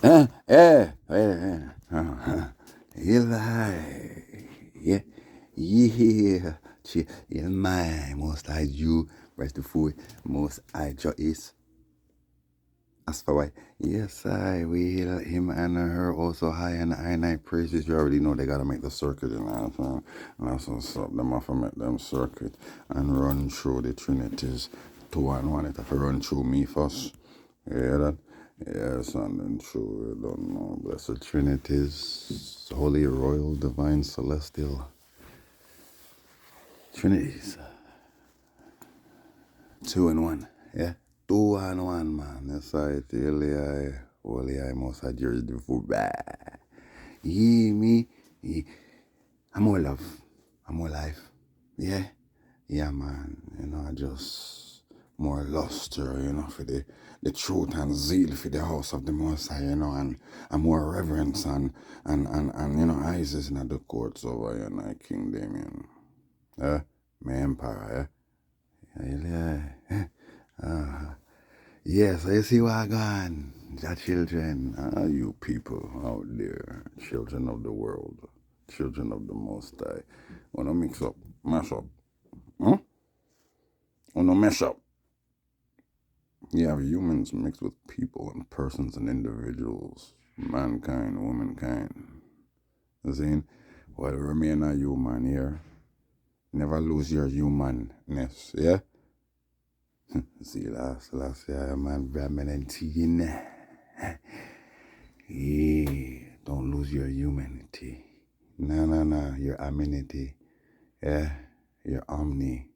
Eli, yeah, yeah, in my most high Jew, rest the food, most high Joyce. As for why, yes, I will him and her also high and I praises. You already know they gotta make the circuit in that, and that's what's up. Them have to make them circuit and run through the Trinities. Two and one, it have to run through me first. Yeah, that. Yes, and then through, you don't know, blessed Trinities, Holy Royal Divine Celestial Trinities. Two and one, yeah. Two and one, man. That's right. Holy I must have yours the food. Ye me, ye. I'm more love. I'm more life. Yeah. Yeah, man. You know, I just more luster, you know, for the truth and zeal for the house of the Most High, you know, and more reverence and you know, eyes is in the courts over you know, King Damian. My empire, yeah. Yes, I see what I got. The children, you people out there, children of the world, children of the Most High. Wanna mix up, mash up, huh? Wanna mesh up. You have humans mixed with people and persons and individuals, mankind, womankind. You see, while remain a human here, never lose your humanness, yeah? See, last year, man, Brahman and teen. Yeah, don't lose your humanity. No, your amenity. Yeah, your omnity.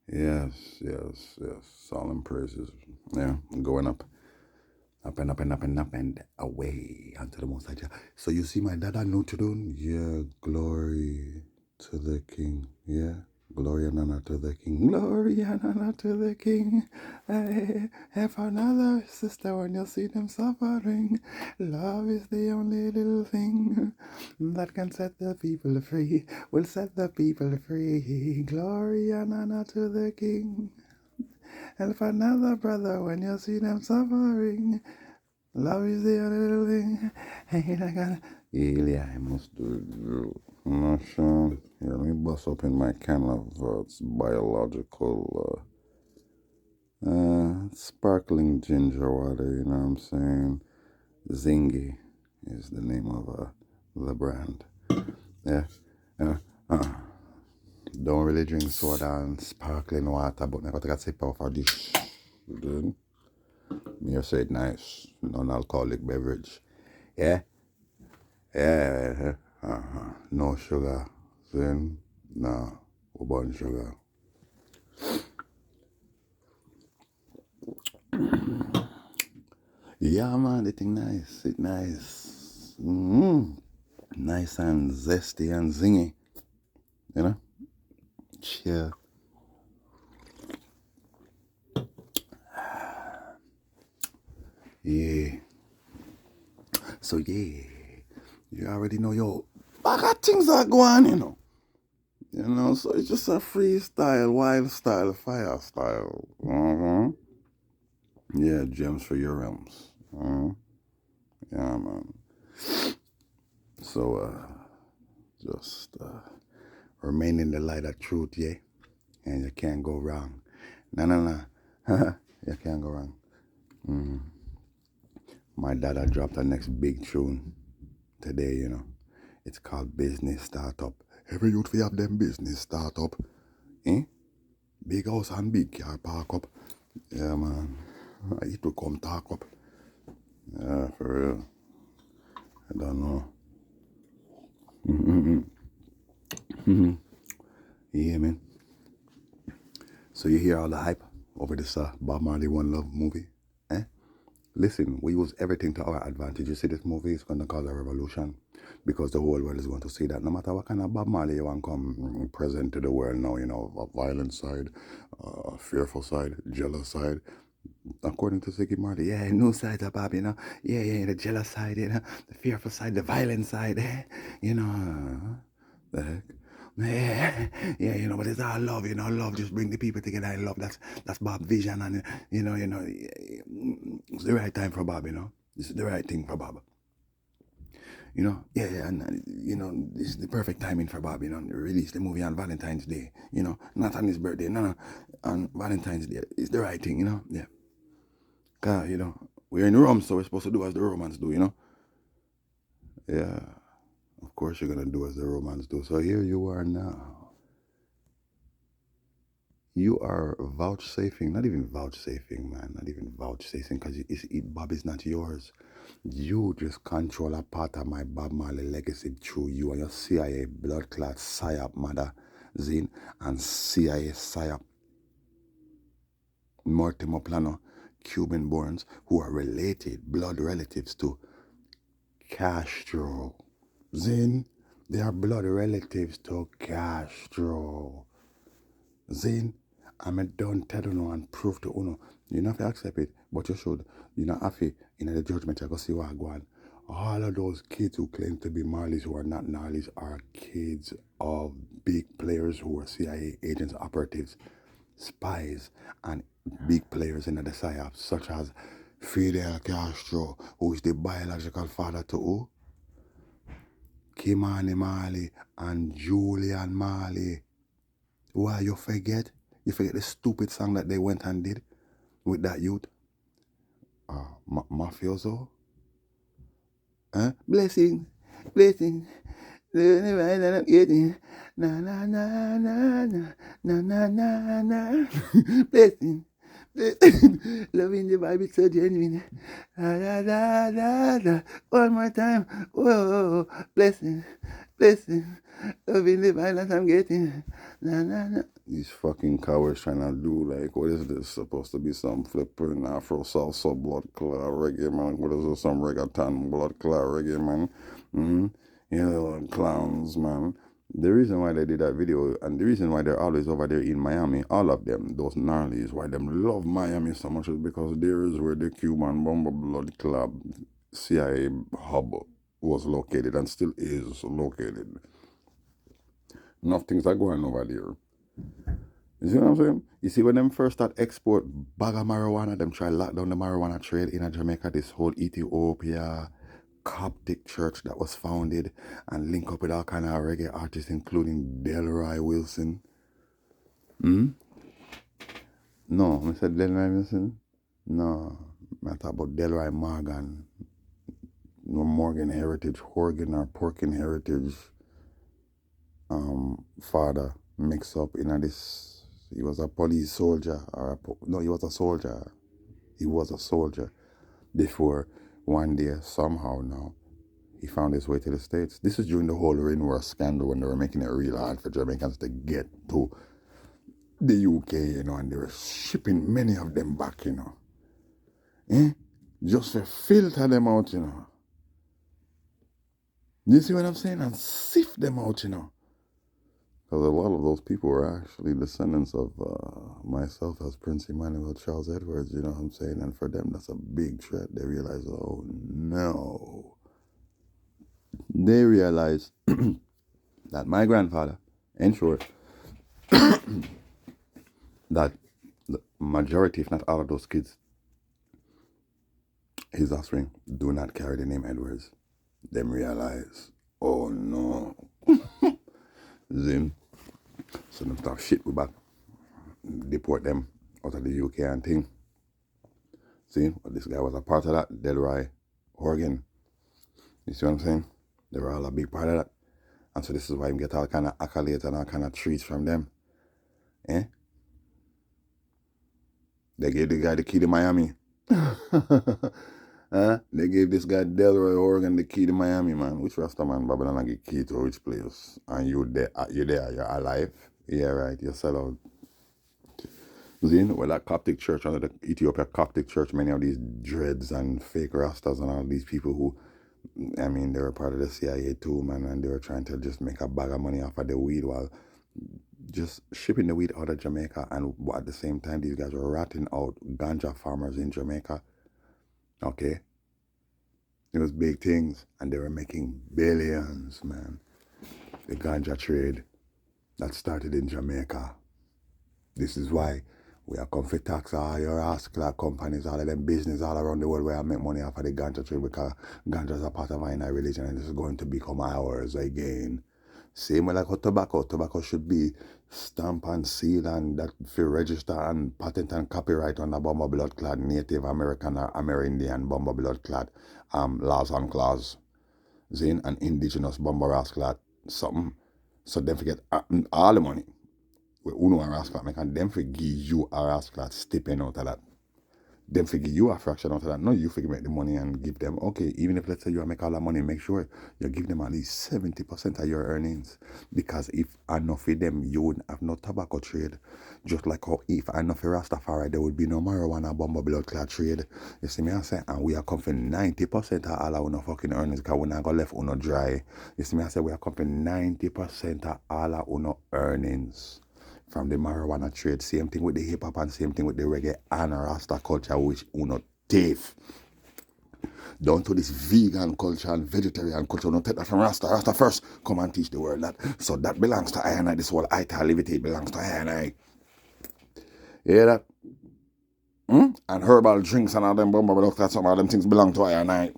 Yes. Solemn praises. Yeah, going up. Up and up and up and up and away unto the most high. So you see my dada know to do? Yeah, glory to the king. Yeah. Glory and honor to the king. Glory and honor to the king. Hey, and for another sister, when you see them suffering, love is the only little thing that can set the people free. Will set the people free. Glory and honor to the king. And for another brother, when you see them suffering, love is the only little thing. Hey, I got yeah, I must do it. I'm not sure. Here, let me bust open my can of biological sparkling ginger water, you know what I'm saying? Ziggy is the name of the brand. Yeah. Uh, uh, don't really drink soda and sparkling water, but never take a sip of this. Good. Me say it nice, non-alcoholic beverage. Yeah? Yeah. No sugar. Then, no. About sugar. Yeah, man, the thing nice. It nice. Nice and zesty and zingy. You know? Yeah. Yeah. So, yeah. You already know, yo, I got things that go on, you know. You know, so it's just a freestyle, wild style, fire style. Yeah, gems for your realms. Yeah, man. So, just remain in the light of truth, yeah? And you can't go wrong. No. You can't go wrong. My dad had dropped the next big tune today, you know. It's called Business Startup. Every youth we have them business startup. Eh? Big house and big car park up. Yeah, man. It will come talk up. Yeah, for real. I don't know. Yeah, man. So you hear all the hype over this Bob Marley One Love movie? Eh? Listen, we use everything to our advantage. You see, this movie is going to cause a revolution because the whole world is going to see that no matter what kind of Bob Marley you want to come present to the world now, you know, a violent side, a fearful side, jealous side. According to Ziggy Marley, yeah, no sides of Bob, you know. Yeah, the jealous side, you know, the fearful side, the violent side, you know. The heck? Yeah, yeah, but it's all love, love just bring the people together in love. That's Bob's vision, and it's the right time for Bob, This is the right thing for Bob. Yeah, and this is the perfect timing for Bob, release the movie on Valentine's Day, not on his birthday, no, on Valentine's Day. It's the right thing, yeah. Cause, we're in Rome, so we're supposed to do as the Romans do. Yeah, of course you're gonna do as the Romans do. So here you are now. You are vouchsafing, not even vouchsafing, man, not even vouchsafing, because Bob is not yours. You just control a part of my Bob Marley legacy through you and your CIA blood clot psyop mother, Zin, and CIA psyop Mortimer Planno, Cuban borns, who are related, blood relatives to Castro. Zin, they are blood relatives to Castro. Zin, I'm a done tell you and prove to you. You don't have to accept it, but you should. You don't have to, in the judgment, you go see what I go on. All of those kids who claim to be Marleys who are not Marleys are kids of big players who are CIA agents, operatives, spies, and big players in the psyops, such as Fidel Castro, who is the biological father to who? Kimani Marley and Julian Marley. Why you forget? You forget the stupid song that they went and did with that youth? Mafioso? Huh? Blessing, blessing. Getting na na na na na na na na na blessing. Loving the Bible so genuine. Da, da, da, da, da. One more time. Whoa, blessing, blessing. Loving the violence I'm getting. Na, na, na. These fucking cowards trying to do like, what is this supposed to be? Some flipping Afro salsa blood clot reggae, man. What is this? Some reggaeton blood clot reggae, man. Clowns, man. The reason why they did that video and the reason why they're always over there in Miami, all of them, those gnarlies, why them love Miami so much is because there is where the Cuban Bomber Blood Club CIA hub was located and still is located. Enough things are going over there. You see what I'm saying? You see when them first start export bag of marijuana, them try lock down the marijuana trade in Jamaica, this whole Ethiopia Coptic church that was founded and link up with all kind of reggae artists, including Delroy Wilson. No, I said Delroy Wilson. No, I talk about Delroy Morgan. No Morgan Heritage, Horgan or Porkin Heritage. Father mix up in this. He was a police soldier no, he was a soldier. He was a soldier before one day somehow now he found his way to the States. This is during the whole Rain War scandal when they were making it real hard for Jamaicans to get to the UK, and they were shipping many of them back, just to filter them out, You see what I'm saying? And sift them out, Because a lot of those people were actually descendants of myself as Prince Emmanuel Charles Edwards, you know what I'm saying? And for them, that's a big threat. They realize, oh no. They realize that my grandfather, in short, that the majority, if not all of those kids, his offspring, do not carry the name Edwards. Them realize, oh no. Zim. So them talk shit, we back. Deport them out of the UK and thing. See, this guy was a part of that. Delroy Horgan. You see what I'm saying? They were all a big part of that. And so this is why you get all kind of accolades and all kind of treats from them. They gave the guy the key to Miami. They gave this guy Delroy Horgan the key to Miami, man. Which Rasta man Babylon get key to which place? And you're there, you're alive. Yeah, right, you sell out. Well, that Coptic church, under the Ethiopia Coptic church, many of these dreads and fake Rastas and all these people who, they were part of the CIA too, man, and they were trying to just make a bag of money off of the weed while just shipping the weed out of Jamaica, and at the same time, these guys were ratting out ganja farmers in Jamaica. Okay? It was big things, and they were making billions, man. The ganja trade. that started in Jamaica. This is why we are come for tax all your rascal companies, all of them business all around the world where I make money off of the ganja trade because ganja is a part of our religion and this is going to become ours again. Same way like how tobacco should be stamped and sealed and that for register and patent and copyright on the bomber blood clad Native American or Amerindian bomber blood clad laws and clause. Zin and indigenous bomber rascal something. So don't forget all the money. We uno a rascal make and them for give you a rascal stepping out of that. Them figure you a fraction out of that. No, you figure make the money and give them. Okay, even if let's say you make all that money, make sure you give them at least 70% of your earnings. Because if enough of them, you wouldn't have no tobacco trade. Just like how if enough of Rastafari, there would be no marijuana bomber blood clot trade. You see me I say? And we are come for 90% of all our fucking earnings because we're not going to left uno dry. You see me I say? We are come for 90% of all our uno earnings from the marijuana trade. Same thing with the hip hop and same thing with the reggae and Rasta culture, which uno thief. Down to this vegan culture and vegetarian culture. Don't take that from Rasta. Rasta first come and teach the world that. So that belongs to I and I. This whole italivity belongs to I and I. You hear that? And herbal drinks and all them bumble look that some of them things belong to I and I.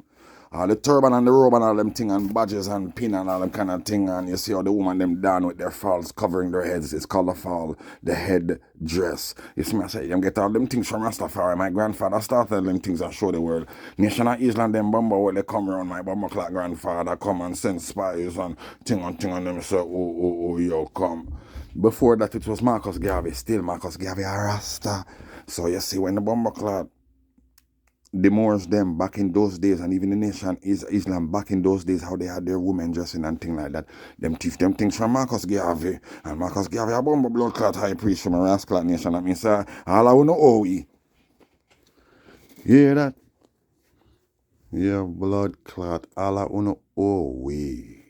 The turban and the robe and all them thing and badges and pin and all them kind of thing, and you see how the woman them down with their falls covering their heads. It's called a fall, the head dress. You see me I say, you get all them things from Rastafari. My grandfather started them things and show the world. Nation of Island them bumble where they come around, my bumble clock grandfather come and send spies and thing and them say, oh, yo, come. Before that it was Marcus Garvey, still Marcus Garvey a Rasta. So you see when the bumble clock the Moors them back in those days and even the nation Islam back in those days how they had their women dressing and things like that. Them teach them things from Marcus Garvey. And Marcus Garvey a bomb blood clot high priest from a rascal nation. That means all I wanna know we. You hear that? Yeah, blood clot. All I wanna know we.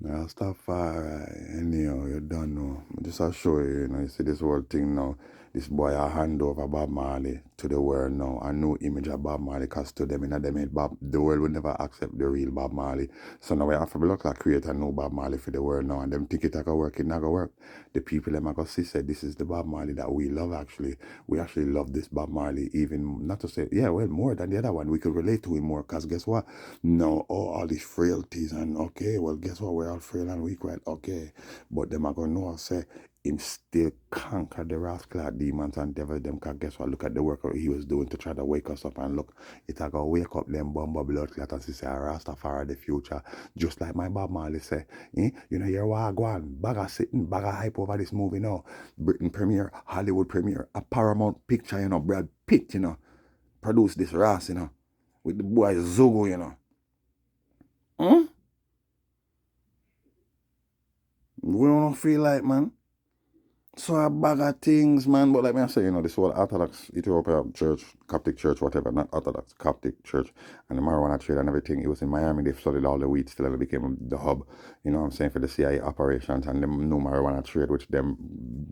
Rastafari, anyhow, you don't know. Just to show you, you see this whole thing now. This boy a hand over Bob Marley to the world now. A new image of Bob Marley because to them in them head the world will never accept the real Bob Marley. So now we have to look like create a new Bob Marley for the world now and them think it gonna work, it not gonna work. The people them are gonna see say this is the Bob Marley that we love actually. We actually love this Bob Marley even not to say more than the other one. We could relate to him more because guess what? No, all these frailties and okay, well guess what? We're all frail and weak, right? Okay. But them are gonna know say him still conquer the rascal demons and devils them cause guess what? Look at the work he was doing to try to wake us up and look, it a go wake up them bomber blood clot and say Rastafari the future. Just like my Bob Marley say, you know you're wagwan, bagger sitting, bagger hype over this movie now. Britain premiere, Hollywood premiere, a Paramount picture, you know, Brad Pitt, you know, produce this Ras, you know, with the boy Zogo, you know. We don't feel like man. So a bag of things, man. But like me I say, you know, this whole Orthodox Ethiopia church, Coptic church, whatever, not Orthodox, Coptic church, and the marijuana trade and everything, it was in Miami. They flooded all the weed still and it became the hub, you know what I'm saying, for the CIA operations and the new marijuana trade, which them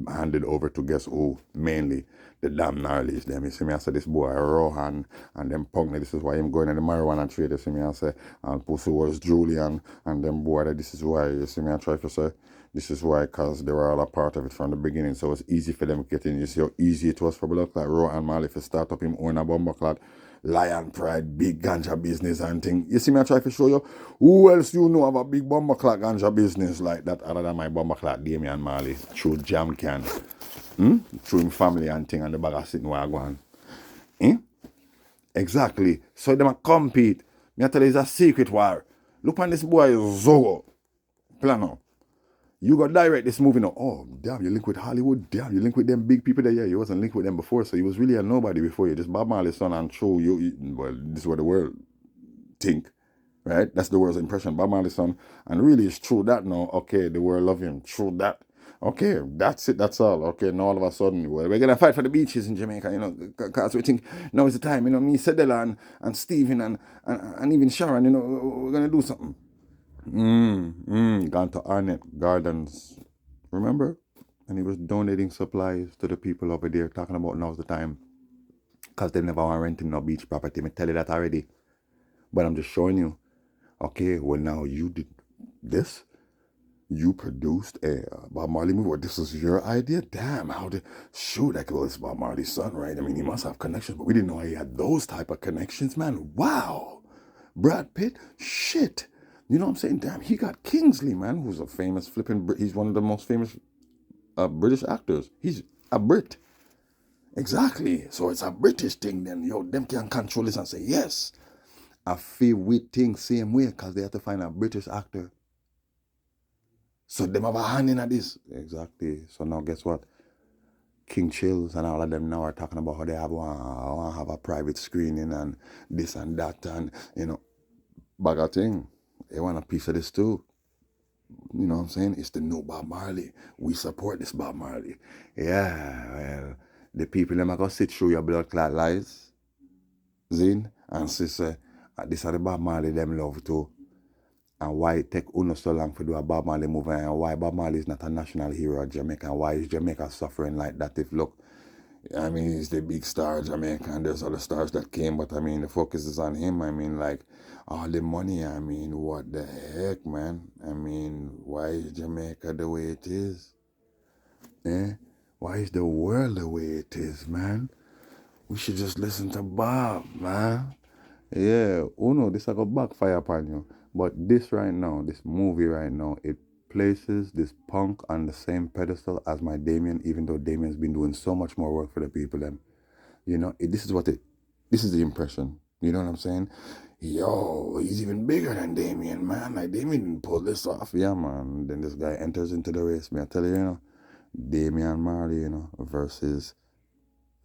handed over to guess who? Mainly the damn Marleys. Them, you see me, I say, this boy, Rohan, and them punk, this is why I'm going in the marijuana trade, you see me, I say, and Pussy was Julian, and them boy, this is why, you see me, I try to say, this is why, because they were all a part of it from the beginning. So it's easy for them to get in. You see how easy it was for blood like Roe and Marley to start up him own a bomber clad lion pride, big ganja business and thing. You see me I try to show you who else you know have a big bomber clad ganja business like that other than my bomber clad Damian Marley through Jam Can. Through him family and thing and the bag of sitting where I go on. Exactly. So them a compete. Me I tell you it's a secret war. Look on this boy Zogo. Planno. You got direct this movie now. Oh, damn, you link with Hollywood. Damn, you link with them big people there. Yeah, you wasn't linked with them before, so you was really a nobody before you. Just Bob Marley's son and true. Well, this is what the world think, right? That's the world's impression. Bob Marley's son, and really it's true that now. Okay, the world love him. True that. Okay, that's it. That's all. Okay, now all of a sudden, well, we're gonna fight for the beaches in Jamaica, you know, because we think now is the time. You know, me, Sedela, and Stephen, and even Sharon. You know, we're gonna do something. Gone to Arnett Gardens, remember? And he was donating supplies to the people over there, talking about now's the time. Because they never want to rent him no beach property. Me tell you that already. But I'm just showing you. Okay, well now you did this. You produced a Bob Marley movie. What, this was your idea? Damn, how did... Shoot, that was Bob Marley's son, right? I mean, he must have connections, but we didn't know he had those type of connections, man. Wow. Brad Pitt? Shit. You know what I'm saying? Damn, he got Kingsley, man, who's a famous flipping... He's one of the most famous British actors. He's a Brit. Exactly. So it's a British thing then. Yo, them can control this and say, yes. I feel we think same way because they have to find a British actor. So them have a hand in this. Exactly. So now guess what? King Chills and all of them now are talking about how they want to have a private screening and this and that and, you know, bag of thing. They want a piece of this too. You know what I'm saying? It's the new Bob Marley. We support this Bob Marley. Yeah, well, the people them are going to sit through your blood clot lies, Zin, and say, this are the Bob Marley them love too. And why it take Uno so long to do a Bob Marley movie, and why Bob Marley is not a national hero of Jamaica, and why is Jamaica suffering like that? If look, I mean, he's the big star of Jamaica, and there's other stars that came, but I mean, the focus is on him. I mean, like, all the money, I mean, what the heck, man? I mean, why is Jamaica the way it is? Eh? Why is the world the way it is, man? We should just listen to Bob, man. Yeah, Uno, this I go backfire upon you. But this right now, this movie right now, it places this punk on the same pedestal as my Damian, even though Damian's been doing so much more work for the people. Them, you know, this is the impression. You know what I'm saying? Yo, he's even bigger than Damian, man. Like Damian didn't pull this off, yeah, man. Then this guy enters into the race. Me, I tell you, you know, Damian Marley, you know, versus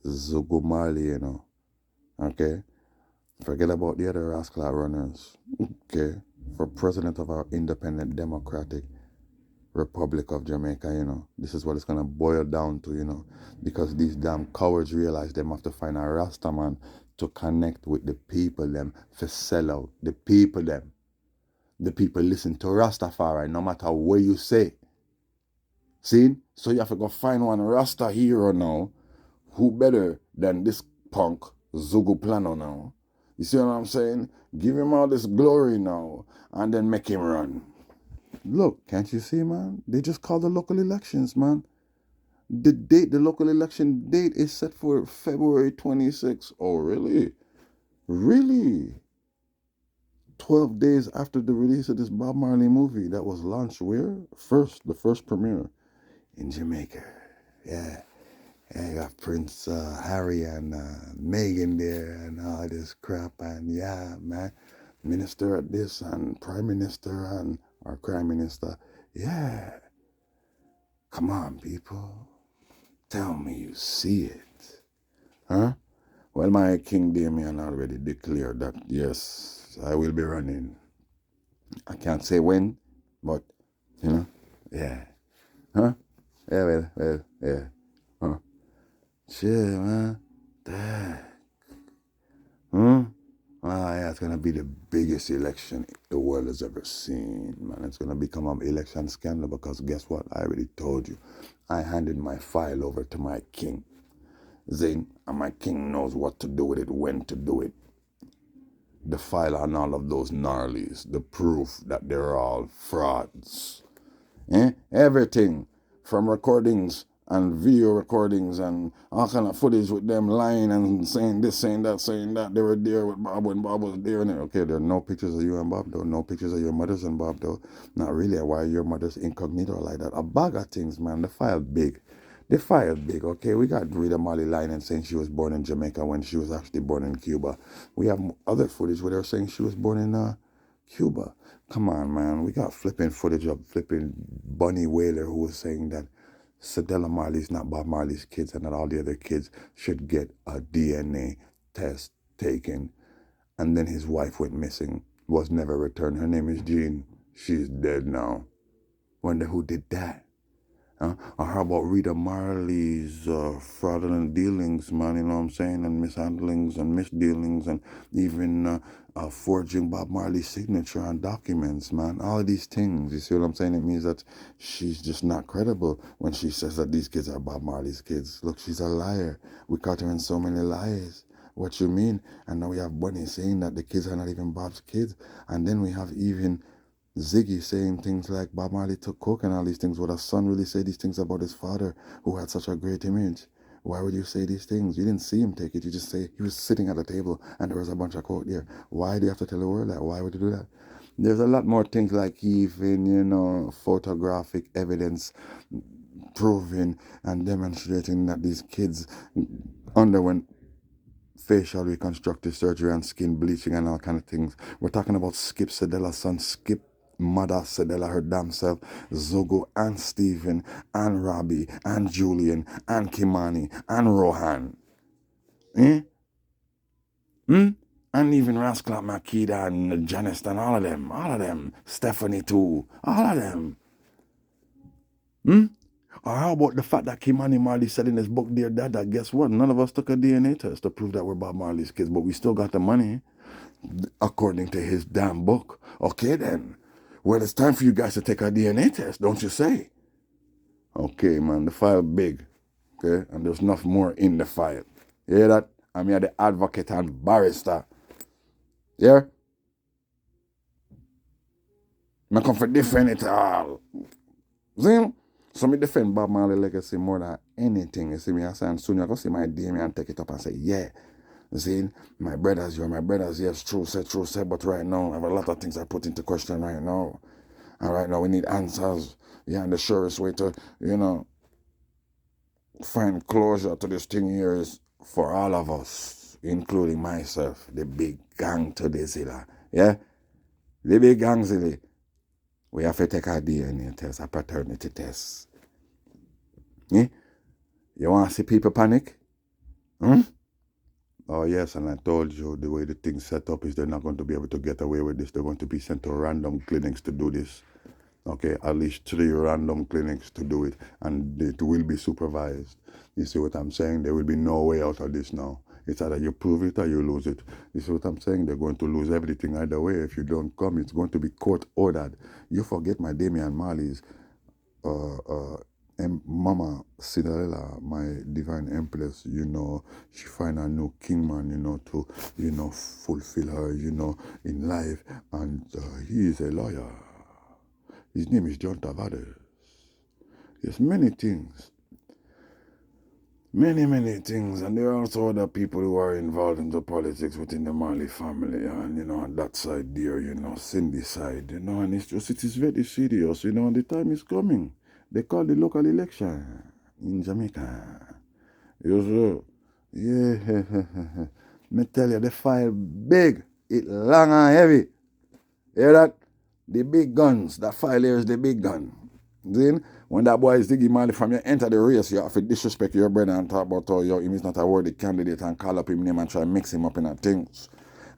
Zugu Marley, you know. Okay. Forget about the other rascal runners. Okay. For president of our independent democratic Republic of Jamaica, you know, this is what it's gonna boil down to, you know, because these damn cowards realize they have to find a Rasta man to connect with the people them for sell out. The people them. The people listen to Rastafari no matter what you say. See? So you have to go find one Rasta hero now who better than this punk Zugu Planno now. You see what I'm saying? Give him all this glory now and then make him run. Look, can't you see, man? They just called the local elections, man. The local election date is set for February 26th. Oh, really? Really? 12 days after the release of this Bob Marley movie that was launched where? The first premiere in Jamaica. Yeah. And you got Prince Harry and Meghan there and all this crap. And yeah, man, minister at this and prime minister and our prime minister. Yeah. Come on, people. Tell me you see it. Huh? Well, my King Damian already declared that, yes, I will be running. I can't say when, but, you know, yeah. Huh? Yeah, well, yeah. Huh? Shit, man. That. Oh, yeah, it's going to be the biggest election the world has ever seen, man. It's going to become an election scandal because guess what? I already told you. I handed my file over to my king. Zayn, and my king knows what to do with it, when to do it. The file on all of those gnarlies, the proof that they're all frauds. Everything from recordings and video recordings and all kind of footage with them lying and saying this, saying that. They were there with Bob when Bob was there. And okay, there are no pictures of you and Bob, though. No pictures of your mothers and Bob, though. Not really. Why your mother's incognito like that? A bag of things, man. The file big. The file big, okay? We got Rita Marley lying and saying she was born in Jamaica when she was actually born in Cuba. We have other footage where they're saying she was born in Cuba. Come on, man. We got flipping footage of flipping Bunny Wailer who was saying that Cedella Marley's not Bob Marley's kids and that all the other kids should get a DNA test taken. And then his wife went missing, was never returned. Her name is Jean. She's dead now. Wonder who did that. Or how about Rita Marley's fraudulent dealings, man, you know what I'm saying, and mishandlings and misdealings and even forging Bob Marley's signature on documents, man. All of these things, you see what I'm saying? It means that she's just not credible when she says that these kids are Bob Marley's kids. Look, she's a liar. We caught her in so many lies. What you mean? And now we have Bunny saying that the kids are not even Bob's kids. And then we have even Ziggy saying things like Bob Marley took coke and all these things. Would a son really say these things about his father who had such a great image? Why would you say these things? You didn't see him take it. You just say he was sitting at a table and there was a bunch of coke there. Why do you have to tell the world that? Why would you do that? There's a lot more things like even, photographic evidence proving and demonstrating that these kids underwent facial reconstructive surgery and skin bleaching and all kind of things. We're talking about Skip Sedella's son, Skip mother Sedella, her damn self, Zogo and Stephen and Robbie and Julian and Kimani and Rohan. Eh? Hmm? And even Rascal Makida and Janice and all of them. Stephanie too, all of them. Hmm? Or how about the fact that Kimani Marley said in his book, Dear Dada, guess what? None of us took a DNA test to prove that we're Bob Marley's kids, but we still got the money, according to his damn book. Okay then. Well, it's time for you guys to take a DNA test, don't you say? Okay, man, the file big. Okay? And there's enough more in the file. You hear that? I'm here the advocate and barrister. Yeah? I come for defend it all. See? So me defend Bob Marley legacy more than anything. You see me, I say, and soon you're going to see my Damian take it up and say, yeah. You see, my brothers, you're my brothers, yes, true, said, but right now, I have a lot of things I put into question right now. And right now, we need answers. Yeah, and the surest way to, find closure to this thing here is for all of us, including myself, the big gang to the Zilla. Yeah? The big gang Zilla. We have to take a DNA test, a paternity test. Yeah? You want to see people panic? Hmm? Oh, yes, and I told you the way the thing's set up is they're not going to be able to get away with this. They're going to be sent to random clinics to do this. Okay, at least 3 random clinics to do it, and it will be supervised. You see what I'm saying? There will be no way out of this now. It's either you prove it or you lose it. You see what I'm saying? They're going to lose everything either way. If you don't come, it's going to be court ordered. You forget my Damian Marley's Mama Cinderella, my divine empress, she find a new kingman, to, fulfill her, in life. And he is a lawyer. His name is John Tavares. There's many things. Many, many things. And there are also other people who are involved in the politics within the Marley family. And, on that side there, Cindy side, and it is very serious, and the time is coming. They call the local election in Jamaica. Yeah. Me tell you, the file big. It long and heavy. Hear that? The big guns. That file here is the big gun. Then, when that boy is Ziggy Marley from you enter the race, you have to disrespect your brother and talk about how him is not a worthy candidate and call up him name and try to mix him up in things.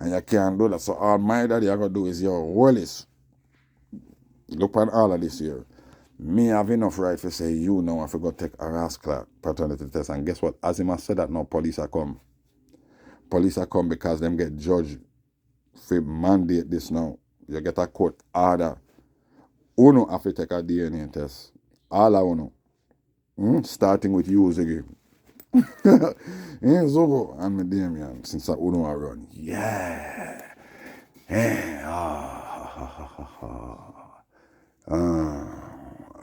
And you can't do that. So all my daddy I got to do is your Wallace. Look on all of this here. Me have enough right to say you now I forgot to take a rascal paternity test. And guess what? As him has said that now, police are come. Police are come because them get judged for mandate this now. You get a court order. Uno have to take a DNA test. All of uno. Starting with you, Ziggy. Zogo and me Damian, since I uno a run. Yeah.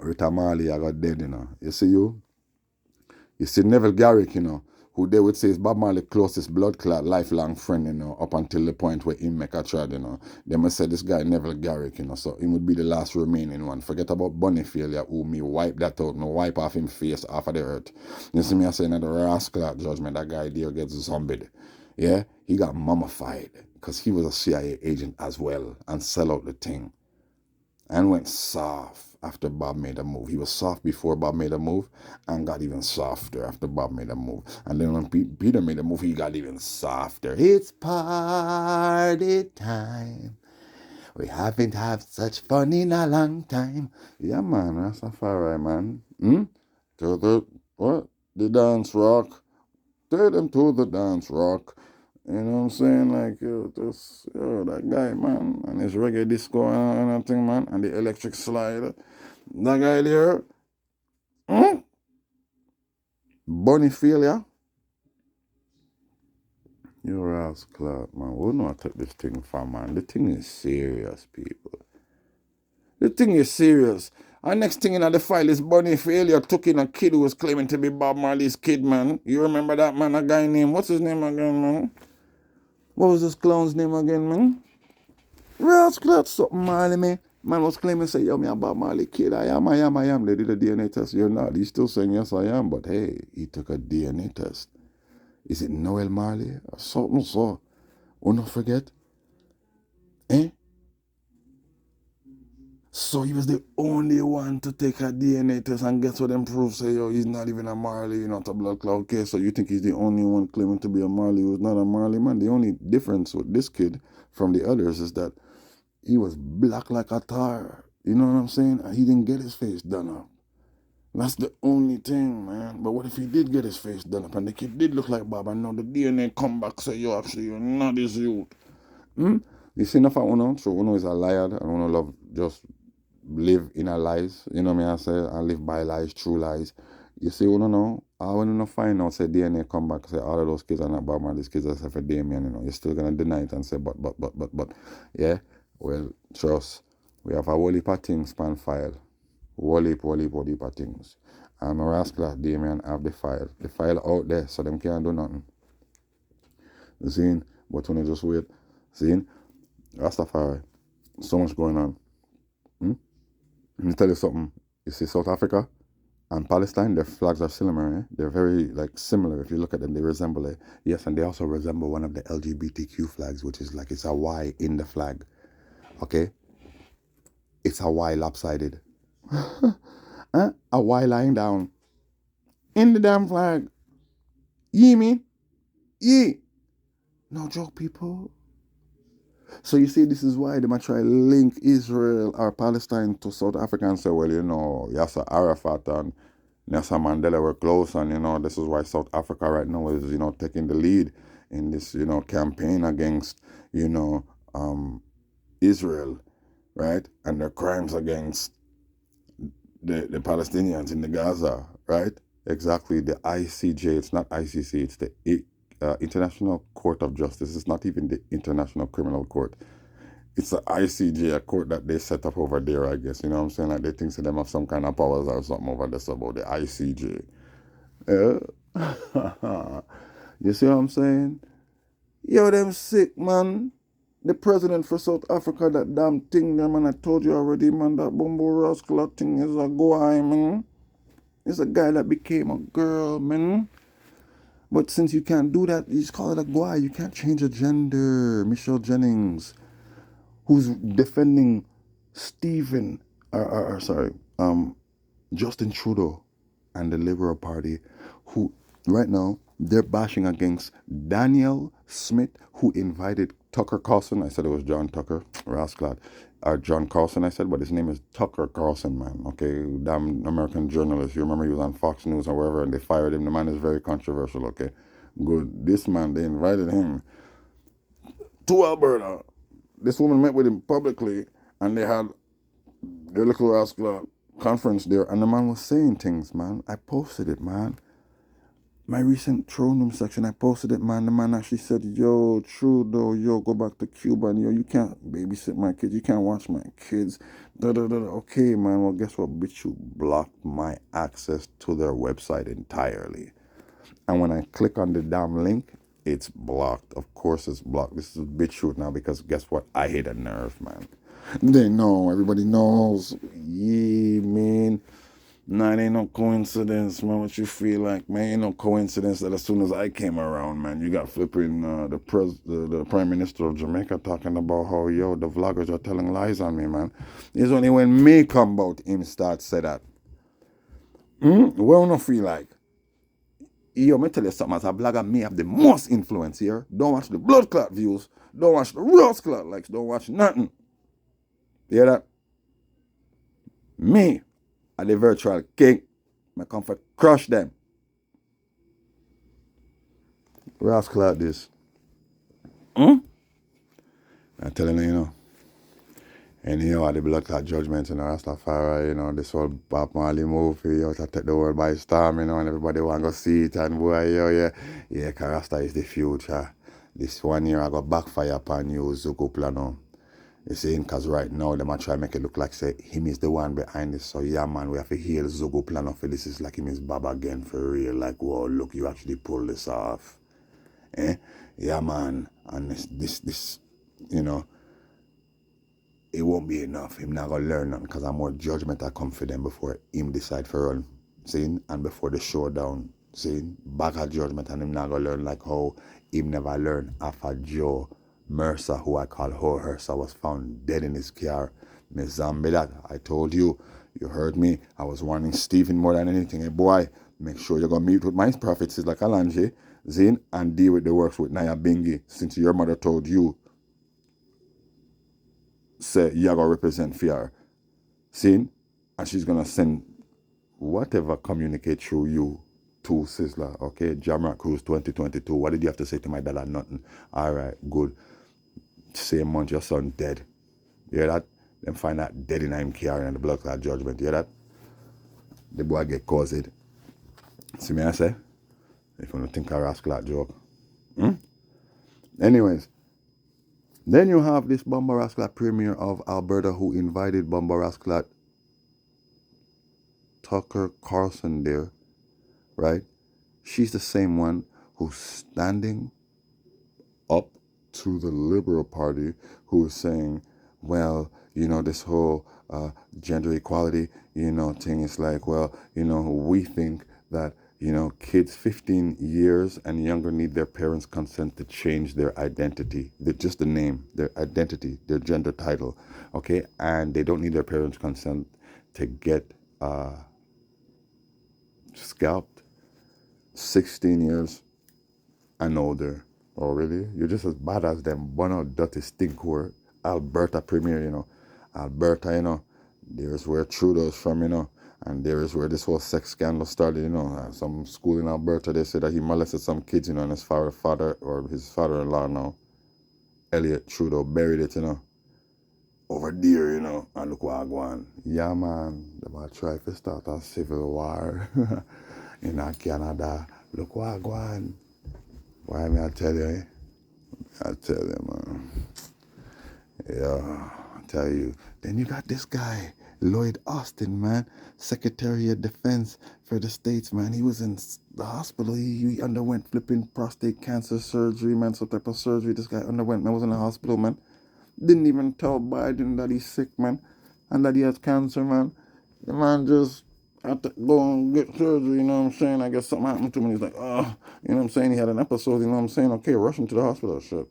Rita Marley, I got dead, You see you? You see Neville Garrick, who they would say is Bob Marley's closest blood clot, lifelong friend, up until the point where he make a trad, They must say this guy Neville Garrick, so he would be the last remaining one. Forget about Bunny failure, who me wipe that out, me wipe off him face off of the earth. You see me I saying that the rascal judgment, that guy there gets zombied. Yeah? He got mummified because he was a CIA agent as well and sell out the thing. And went soft after Bob made a move. He was soft before Bob made a move and got even softer after Bob made a move. And then when Peter made a move, he got even softer. It's party time. We haven't had such fun in a long time. Yeah, man, that's a fire, man. To the, what? The dance rock. Take them to the dance rock. You know what I'm saying? Like, that guy, man, and his reggae disco and everything, man, and the electric slide. That guy there, Bunny failure. Your ass clap, man. We know I take this thing from, man. The thing is serious, people. The thing is serious. And next thing in the file is Bunny Failure took in a kid who was claiming to be Bob Marley's kid, man. You remember that, man? A guy named, what's his name again, man? What was this clown's name again, man? Rascal, something Marley, man. Man was claiming, say, yo, me a Bob Marley kid. I am. They did a DNA test. You're not. He's still saying, yes, I am. But hey, he took a DNA test. Is it Noel Marley or something so? Oh, not forget. Eh? So he was the only one to take a DNA test, and guess what them proof say, yo, he's not even a Marley, you're not a blood clot case. So you think he's the only one claiming to be a Marley who's not a Marley, man? The only difference with this kid from the others is that he was black like a tar. You know what I'm saying? And he didn't get his face done up. That's the only thing, man. But what if he did get his face done up and the kid did look like Bob, and now the DNA come back say, yo, actually, you're not his youth? Hmm? You see enough of Uno? So Uno is a liar, and Uno love just live in a lies, you know me I say, and live by lies, true lies. You see, we don't know. I want to find out, say DNA come back, say all of those kids are not Bob Marley's kids, except for Damian, you know. You're still gonna deny it and say, but. Yeah, well, trust. We have a whole heap of things span file. Whole heap of things. And Rascal, Damian have the file. The file out there, so them can't do nothing. See, but when you just wait, see, Rastafari, so much going on. Let me tell you something. You see South Africa and Palestine, their flags are similar. Eh? They're very similar. If you look at them, they resemble it. Yes, and they also resemble one of the LGBTQ flags, which is it's a Y in the flag. Okay? It's a Y lopsided. Huh? A Y lying down in the damn flag. Ye mean? Ye. No joke, people. So you see, this is why they might try to link Israel or Palestine to South Africa and say, well, you know, Yasser Arafat and Nelson Mandela were close, and, you know, this is why South Africa right now is, you know, taking the lead in this, you know, campaign against, you know, Israel, right? And their crimes against the Palestinians in the Gaza, right? Exactly. The ICJ, it's not ICC, it's the International Court of Justice. It's not even the International Criminal Court. It's the ICJ, a court that they set up over there, I guess. You know what I'm saying? Like they think them have some kind of powers or something over there about the ICJ. Yeah. You see what I'm saying? Yo, them sick, man. The president for South Africa, that damn thing there, man, I told you already, man, that Bumbo Rascal thing is a guy, man. It's a guy that became a girl, man. But since you can't do that, you just call it a guy. You can't change the gender. Michelle Jennings, who's defending Stephen, Justin Trudeau and the Liberal Party, who right now they're bashing against Daniel Smith, who invited Tucker Carlson. I said it was John Tucker, Rascal, or John Carlson, I said, but his name is Tucker Carlson, man. Okay, damn American journalist. You remember he was on Fox News or wherever, and they fired him. The man is very controversial, okay? Good. This man, they invited him to Alberta. This woman met with him publicly, and they had their little Rascal conference there, and the man was saying things, man. I posted it, man. My recent throne room section, I posted it, man. The man actually said, yo, Trudeau, yo, go back to Cuba, and yo, you can't babysit my kids, you can't watch my kids. Okay, man, well, guess what, bitch, you blocked my access to their website entirely. And when I click on the damn link, it's blocked. Of course it's blocked. This is a bitch shoot now, because guess what? I hit a nerve, man. They know, everybody knows. Yeah, man. Nah, it ain't no coincidence, man. What you feel like, man? Ain't no coincidence that as soon as I came around, man, you got flipping the Prime Minister of Jamaica talking about how, yo, the vloggers are telling lies on me, man. It's only when me come about him start say that. What do you feel like? Yo, me tell you something, as a vlogger, me have the most influence here. Don't watch the blood clot views. Don't watch the rose clot likes. Don't watch nothing. You hear that? Me, are the virtual king. I come for crush them. Rascal like this. I'm telling you, you know. And you know, the blood clot judgment, you know, Rastafari, you know, this whole Bob Marley movie, you know, to take the world by storm, you know, and everybody want to go see it, and boy, yeah, cause Rasta is the future. This 1 year I got backfire upon you, Zuko Planno. You see, because right now, them a try make it look like, say, him is the one behind this. So, yeah, man, we have to heal Zogo Planno for this is like him is Baba again for real. Like, whoa, look, you actually pulled this off. Eh? Yeah, man. And this, you know, it won't be enough. Him not gonna learn nothing because I'm more judgment I come for them before him decide for run. See? And before the showdown. See? Back at judgment and him not gonna learn like how him never learned after Joe Mercer, who I call Ho Hersa, was found dead in his car. Miss Zambi that. I told you. You heard me. I was warning Stephen more than anything. Hey boy, make sure you're gonna meet with my prophets like Alanje, Zin, and deal with the works with Naya Bingi, since your mother told you say you're gonna represent fear. See? And she's gonna send whatever communicate through you to Sizzler. Okay, Jamrock Cruise 2022. What did you have to say to my dad? Nothing. Alright, good. Same month your son dead. You hear that? Then find that dead in him carrying the blood clot judgment. You hear that? The boy get caused. See me I say? If you don't think a rascal joke. Anyways, then you have this Bomba Rasclat premier of Alberta who invited Bomba Rasclat Tucker Carlson there, right? She's the same one who's standing up to the Liberal Party, who is saying, well, you know, this whole gender equality, you know, thing is like, well, you know, we think that, you know, kids 15 years and younger need their parents' consent to change their identity, just the name, their identity, their gender title, okay? And they don't need their parents' consent to get scalped 16 years and older. Oh, really? You're just as bad as them Bono dirty stinkcore Alberta premier, you know. Alberta, you know, there's where Trudeau's from, you know, and there is where this whole sex scandal started, you know. Some school in Alberta, they said that he molested some kids, you know, and his father or his father-in-law now, Elliot Trudeau, buried it, you know, over there, you know, and look what I go on. Yeah, man, they might try to start a civil war in Canada. Look what I go on. Why me I tell you, eh? I tell you, man. Yeah, I tell you. Then you got this guy, Lloyd Austin, man, Secretary of Defense for the States, man. He was in the hospital. He underwent flipping prostate cancer surgery, man, some type of surgery this guy underwent, man. Was in the hospital, man. Didn't even tell Biden that he's sick, man, and that he has cancer, man. The man just had to go and get surgery, you know what I'm saying? I guess something happened to him, and he's like, oh, you know what I'm saying? He had an episode, you know what I'm saying? Okay, rush him to the hospital, shit.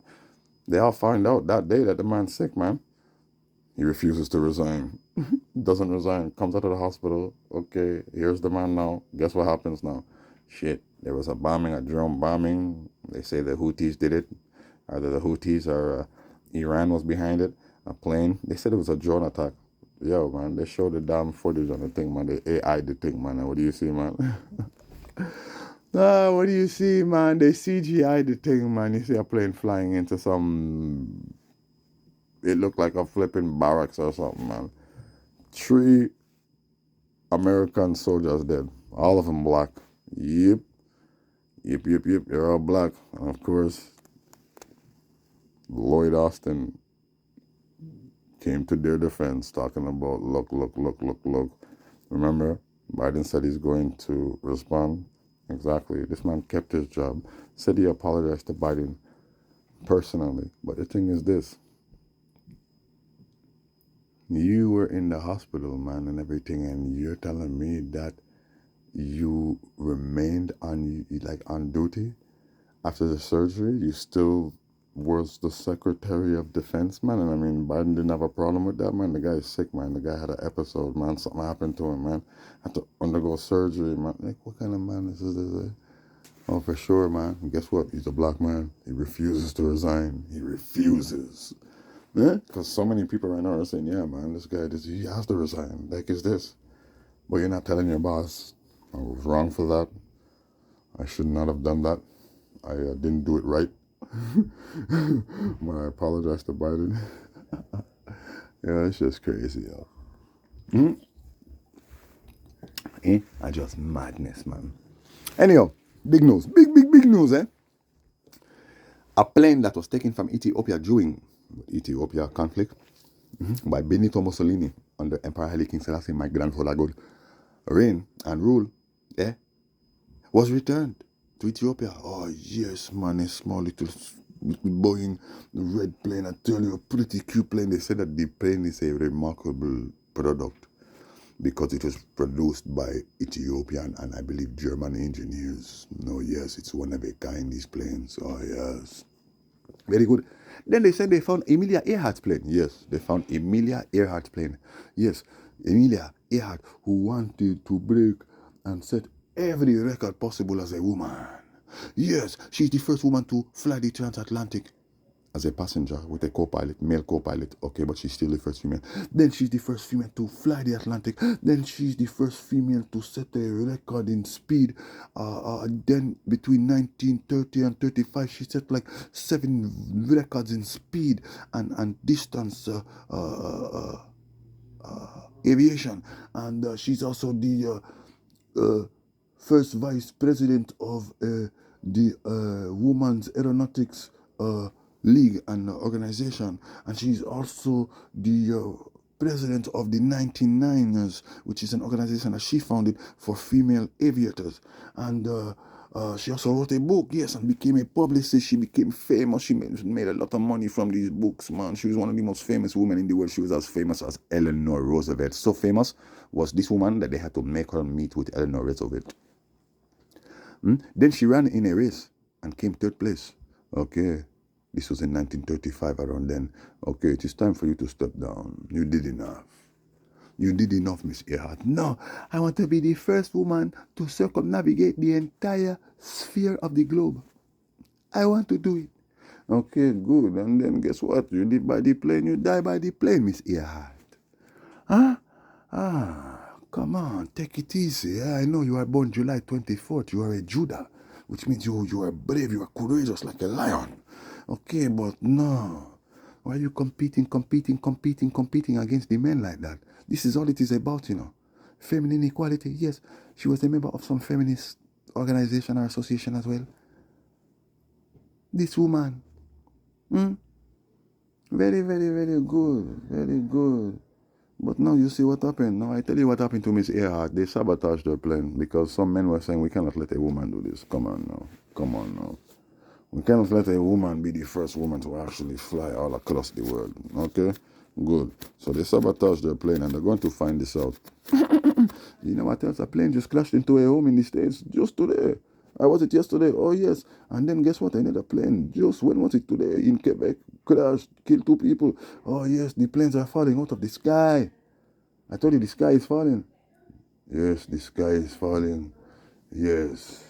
They all find out that day that the man's sick, man. He refuses to resign. Doesn't resign. Comes out of the hospital. Okay, here's the man now. Guess what happens now? Shit. There was a bombing, a drone bombing. They say the Houthis did it. Either the Houthis or Iran was behind it. A plane. They said it was a drone attack. Yo, man, they showed the damn footage on the thing, man. The AI the thing, man. What do you see, man? What do you see, man? They CGI the thing, man. You see a plane flying into some... It looked like a flipping barracks or something, man. 3 American soldiers dead. All of them black. Yep. They're all black. And of course, Lloyd Austin came to their defense talking about, look. Remember, Biden said he's going to respond. Exactly. This man kept his job. Said he apologized to Biden personally. But the thing is this. You were in the hospital, man, and everything, and you're telling me that you remained on duty after the surgery. You still was the Secretary of Defense, man. And I mean, Biden didn't have a problem with that, man. The guy is sick, man. The guy had an episode, man. Something happened to him, man. Had to undergo surgery, man. Like, what kind of man is this? Oh, for sure, man. And guess what? He's a black man. He refuses to resign. He refuses. Yeah? Because so many people right now are saying, yeah, man, this guy, he has to resign. Like, is this? But you're not telling your boss, I was wrong for that. I should not have done that. I didn't do it right. But I apologize to Biden. Yeah, it's just crazy, yo. I just madness, man. Anyhow, big news. Big news, eh? A plane that was taken from Ethiopia during Ethiopia conflict by Benito Mussolini under Emperor Haile King Selassie, my grandfather God, reign and rule, was returned to Ethiopia. Oh yes, man, a small little Boeing red plane. I tell you, a pretty cute plane. They said that the plane is a remarkable product because it was produced by Ethiopian and I believe German engineers. No, yes, it's one of a kind, these planes. Oh yes, very good. Then they said they found Emilia Earhart's plane. Yes, they found Emilia Earhart's plane. Yes, Emilia Earhart, who wanted to break and set every record possible as a woman. Yes, she's the first woman to fly the transatlantic as a passenger with a co-pilot, male co-pilot. Okay, but she's still the first female. Then she's the first female to fly the Atlantic. Then she's the first female to set a record in speed. Then between 1930 and 35, she set like 7 records in speed and distance aviation. And she's also the first vice president of the Women's Aeronautics League and organization, and she's also the president of the 99ers, which is an organization that she founded for female aviators. And she also wrote a book, yes, and became a publicist. She became famous. She made a lot of money from these books, man. She was one of the most famous women in the world. She was as famous as Eleanor Roosevelt. So famous was this woman that they had to make her meet with Eleanor Roosevelt. Then she ran in a race and came 3rd place. Okay. This was in 1935 around then. Okay, it is time for you to step down. You did enough. You did enough, Miss Earhart. No, I want to be the first woman to circumnavigate the entire sphere of the globe. I want to do it. Okay, good. And then guess what? You live by the plane, you die by the plane, Miss Earhart. Huh? Come on, take it easy. I know you are born July 24th. You are a Judah, which means you are brave, you are courageous like a lion. Okay, but no. Why are you competing against the men like that? This is all it is about, Feminine equality, yes. She was a member of some feminist organization or association as well. This woman. Very, very, very good. Very good. But now you see what happened. Now I tell you what happened to Miss Earhart. They sabotaged their plane because some men were saying, we cannot let a woman do this. Come on now. We cannot let a woman be the first woman to actually fly all across the world. Okay? Good. So they sabotaged their plane and they're going to find this out. You know what else? A plane just crashed into a home in the States just today. Was it yesterday? Oh, yes. And then guess what? Another plane, just when was it today? In Quebec, crashed, killed 2 people. Oh, yes, the planes are falling out of the sky. I told you the sky is falling. Yes, the sky is falling. Yes.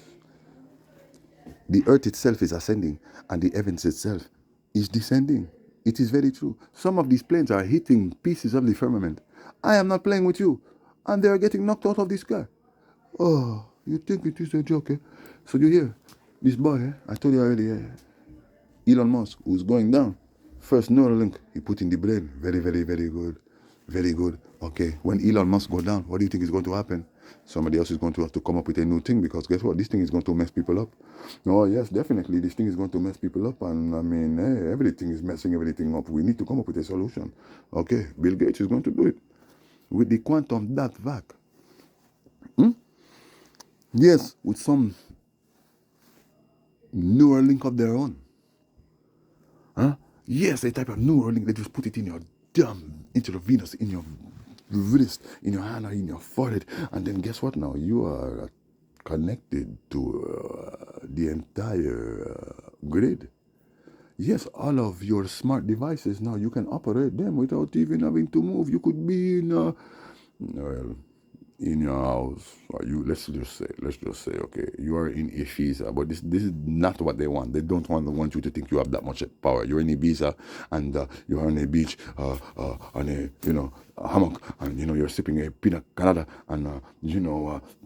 The earth itself is ascending and the heavens itself is descending. It is very true. Some of these planes are hitting pieces of the firmament. I am not playing with you. And they are getting knocked out of the sky. Oh, you think it is a joke, eh? So you hear, this boy, I told you already, Elon Musk, who's going down. First Neuralink, he put in the brain. Very, very, very good. Very good. Okay, when Elon Musk go down, what do you think is going to happen? Somebody else is going to have to come up with a new thing because guess what? This thing is going to mess people up. Oh, yes, definitely. This thing is going to mess people up. And I mean, everything is messing everything up. We need to come up with a solution. Okay, Bill Gates is going to do it with the quantum dot vac. Yes, with some Neuralink of their own. Yes, a type of Neuralink. They just put it in your dumb intravenous, in your wrist, in your hand, or in your forehead. And then guess what now? You are connected to the entire grid. Yes, all of your smart devices now, you can operate them without even having to move. You could be in your house, or let's just say, okay, you are in Ibiza, but this is not what they want. They don't want you to think you have that much power. You're in Ibiza and you're on a beach on a hammock, and you're sipping a pina colada, and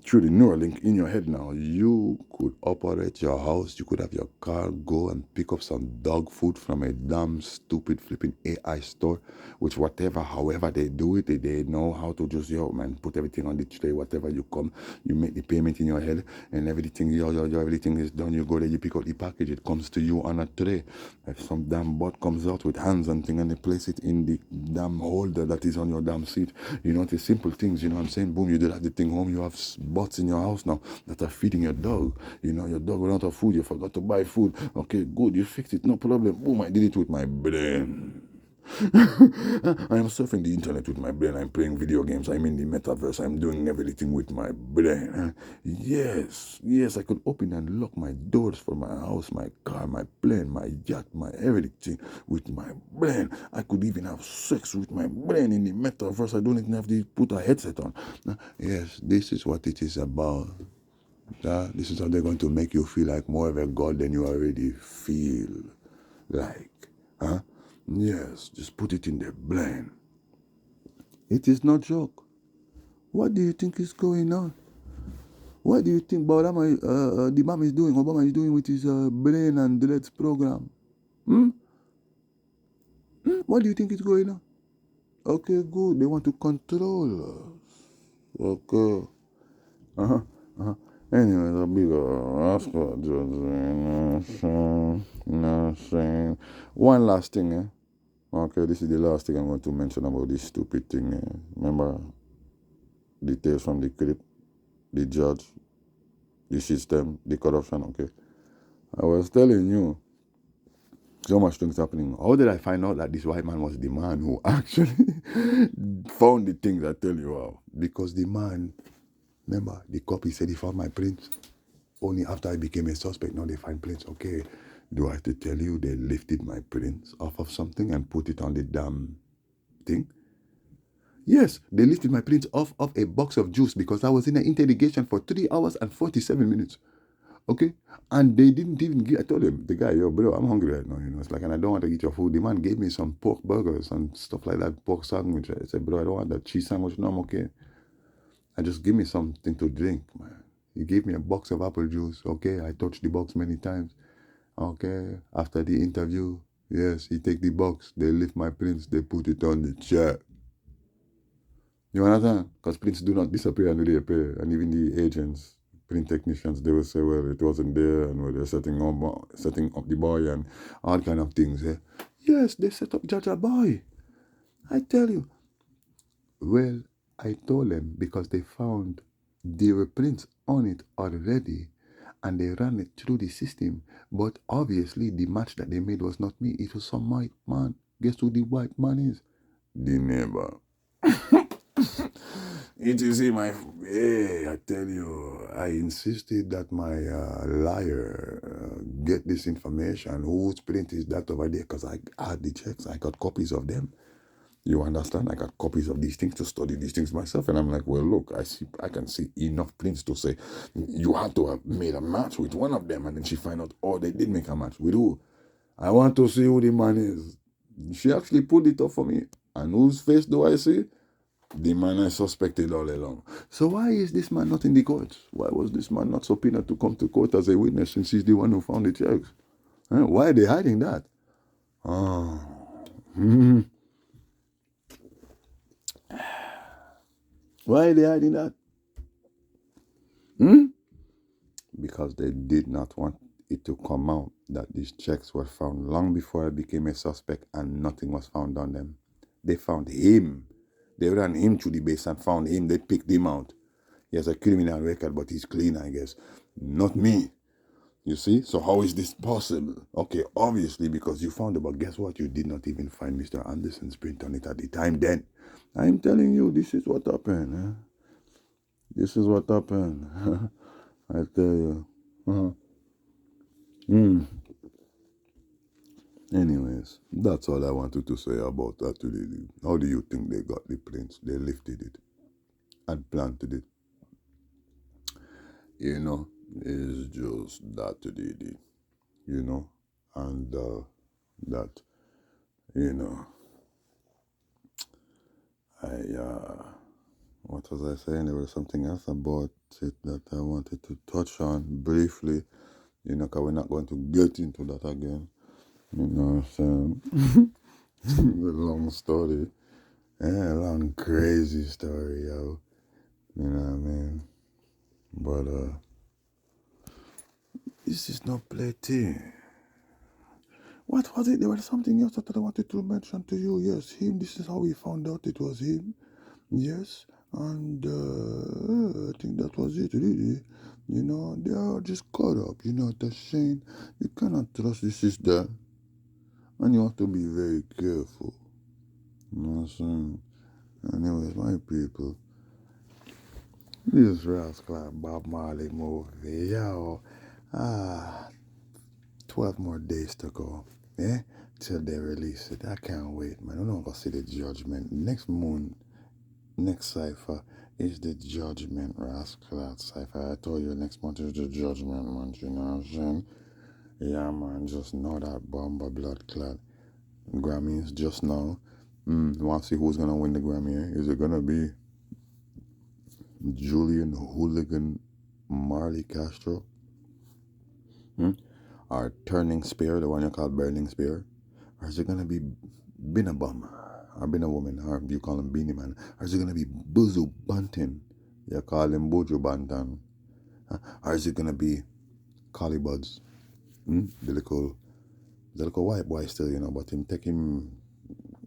through the Neuralink in your head now, you could operate your house, you could have your car go and pick up some dog food from a damn stupid flipping AI store, which whatever, however they do it, they know how to just, man, put everything on the tray, whatever you come, you make the payment in your head, and everything, everything is done, you go there, you pick up the package, it comes to you on a tray. If some damn bot comes out with hands and thing and they place it in the damn holder that is on your damn seat, the simple things, you know what I'm saying? Boom, you did have the thing home, you have bots in your house now that are feeding your dog. Your dog ran out of food, you forgot to buy food. Okay, good, you fixed it, no problem. Boom, I did it with my brain. I am surfing the internet with my brain. I'm playing video games. I'm in the metaverse. I'm doing everything with my brain. Yes, I could open and lock my doors for my house, my car, my plane, my yacht, my everything with my brain. I could even have sex with my brain in the metaverse. I don't even have to put a headset on. Yes, this is what it is about. This is how they're going to make you feel like more of a god than you already feel like. Huh? Yes, just put it in the brain. It is not joke. What do you think is going on? What do you think the mom is doing, Obama is doing with his brain and the let's program? What do you think is going on? Okay, good. They want to control us. Okay. Anyways, a big rascal just saying. One last thing, Okay, this is the last thing I'm going to mention about this stupid thing. Remember, details from the clip, the judge, the system, the corruption, okay? I was telling you, so much things happening. How did I find out that this white man was the man who actually found the things I tell you how? Because the man, remember, the cop, he said he found my prints. Only after I became a suspect, now they find prints. Okay, do I have to tell you they lifted my prints off of something and put it on the damn thing? Yes, they lifted my prints off of a box of juice because I was in an interrogation for 3 hours and 47 minutes. Okay? And they didn't even give, I told him, the guy, yo, bro, I'm hungry right now, It's like, and I don't want to eat your food. The man gave me some pork burgers and stuff like that, pork sandwich. I said, bro, I don't want that cheese sandwich. No, I'm okay. I just give me something to drink, man. He gave me a box of apple juice. Okay, I touched the box many times. Okay, after the interview, yes, he take the box. They lift my prints. They put it on the chair. You understand? Because prints do not disappear and they appear. And even the agents, print technicians, they will say, well, it wasn't there, and well, they're setting up the boy and all kind of things. Yes, they set up Jaja Boy. I tell you. Well, I told them because they found there were prints on it already and they ran it through the system. But obviously the match that they made was not me. It was some white man. Guess who the white man is? The neighbor. It is him, hey, I tell you, I insisted that my liar get this information. Whose print is that over there? Because I had the checks. I got copies of them. You understand? I got copies of these things to study these things myself. And I'm like, well, look, I can see enough prints to say you had to have made a match with one of them. And then she find out, oh, they did make a match. With who? I want to see who the man is. She actually pulled it up for me. And whose face do I see? The man I suspected all along. So why is this man not in the court? Why was this man not subpoenaed to come to court as a witness since he's the one who found the checks? Why are they hiding that? Oh. Why are they hiding that? Because they did not want it to come out that these checks were found long before I became a suspect and nothing was found on them. They found him. They ran him to the base and found him. They picked him out. He has a criminal record, but he's clean, I guess. Not me. You see? So how is this possible? Okay, obviously because you found it, but guess what? You did not even find Mr. Anderson's print on it at the time then. I'm telling you, this is what happened. This is what happened. I tell you. Anyways, that's all I wanted to say about that today. How do you think they got the prints? They lifted it and planted it. It's just that today. And that, What was I saying? There was something else about it that I wanted to touch on briefly, because we're not going to get into that again. You know what I'm saying? A long story. Yeah, a long crazy story, yo. You know what I mean? But this is not plaything. What was it? There was something else that I wanted to mention to you. Yes, him. This is how we found out it was him. Yes, and I think that was it, really. They are just caught up. The saying, you cannot trust the sister, and you have to be very careful. You know what I'm saying? Anyways, my people, this Rascal Bob Marley movie, yo, 12 more days to go, yeah, till they release it. I can't wait, man. I'm not gonna see the judgment next moon. Next cipher is the judgment, Rascal cipher. I told you next month is the judgment month, you know what I'm saying? Yeah, man, just know that bomber blood clot. Grammys just now. Want to see who's gonna win the Grammy? Is it gonna be Julian Hooligan Marley Castro? Or Turning Spear, the one you call Burning Spear? Or is it gonna be Binnabum? Or Binna Woman, or you call him Beanie Man? Or is it gonna be Buzu Bunting? You call him Buju Bantan? Or is it gonna be Collie Buds? The little white boy still, but him take him,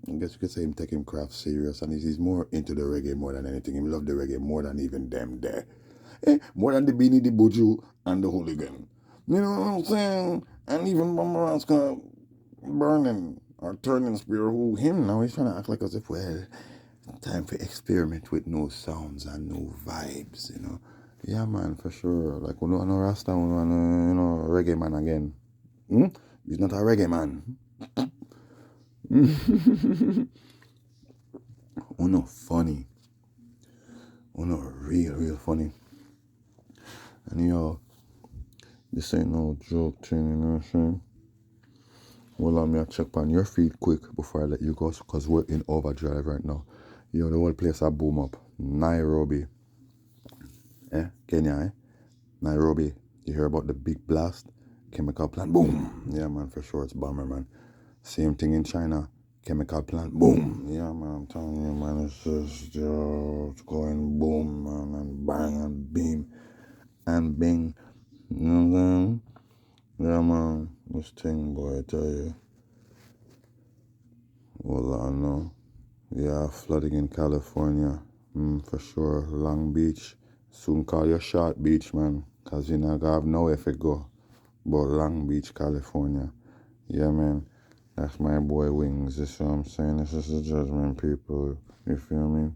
I guess you could say him take him craft serious, and he's more into the reggae more than anything. He love the reggae more than even them there. More than the Beanie, the Buju, and the Hooligan. You know what I'm saying? And even Bumaraska Burning or Turning Spear, who him now, he's trying to act like as if, well, time to experiment with new sounds and new vibes, Yeah, man, for sure. Like, we don't know Rasta, we don't know, reggae man again. He's not a reggae man. Uno funny. Uno real funny. And this ain't no joke thing, you know what I'm saying? Well, let me check on your feet quick before I let you go, because we're in overdrive right now. The whole place I boom up. Nairobi. Kenya, Nairobi. You hear about the big blast? Chemical plant, boom. Yeah, man, for sure, it's bomber, man. Same thing in China. Chemical plant, boom. Yeah, man, I'm telling you, man, it's just, it's going boom, man, and bang, and beam, and bing. You know what I'm saying? Yeah, man, this thing, boy, I tell you. Well, I know. Yeah, flooding in California, for sure. Long Beach. Soon call your short beach, man, because you're not going to have nowhere to go. But Long Beach, California. Yeah, man. That's my boy Wings. This is what I'm saying. This is the judgment, people. You feel me?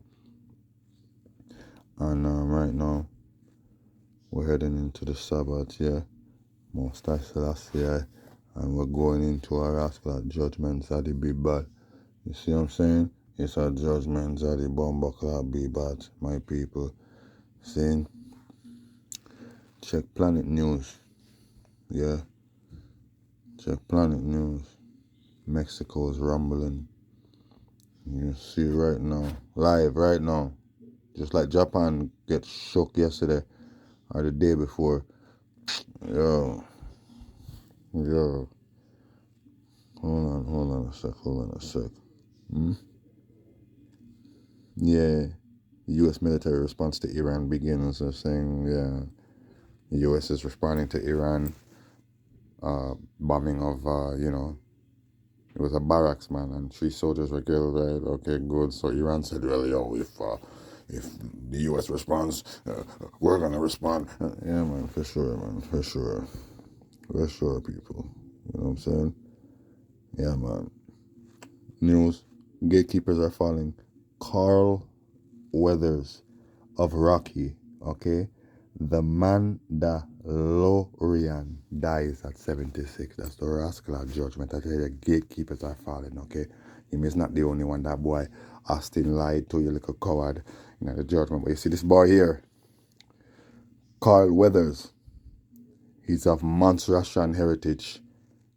And right now, we're heading into the Sabbath, yeah. Most I Selassie, yeah. And we're going into a rascal judgment, Zaddy be bad. You see what I'm saying? It's a judgment, Zaddy bomber club be bad, my people. Saying, check Planet News. Yeah. Check Planet News. Mexico's rumbling. You see right now. Live right now. Just like Japan get shook yesterday or the day before. Yo. Hold on a sec. Yeah. U.S. military response to Iran begins. They're saying, yeah, the U.S. is responding to Iran bombing of, it was a barracks, man, and 3 soldiers were killed, right? Okay, good. So Iran said, well, yo, if the U.S. responds, we're going to respond. Yeah, man, for sure, man, for sure. For sure, people. You know what I'm saying? Yeah, man. News. Gatekeepers are falling. Carl Weathers of Rocky, okay? The Mandalorian dies at 76. That's the rascal judgment. I tell you, the gatekeepers are falling, okay? Him is not the only one. That boy, Austin, lied to you, little coward. The judgment. But you see this boy here, Carl Weathers. He's of monstrous heritage.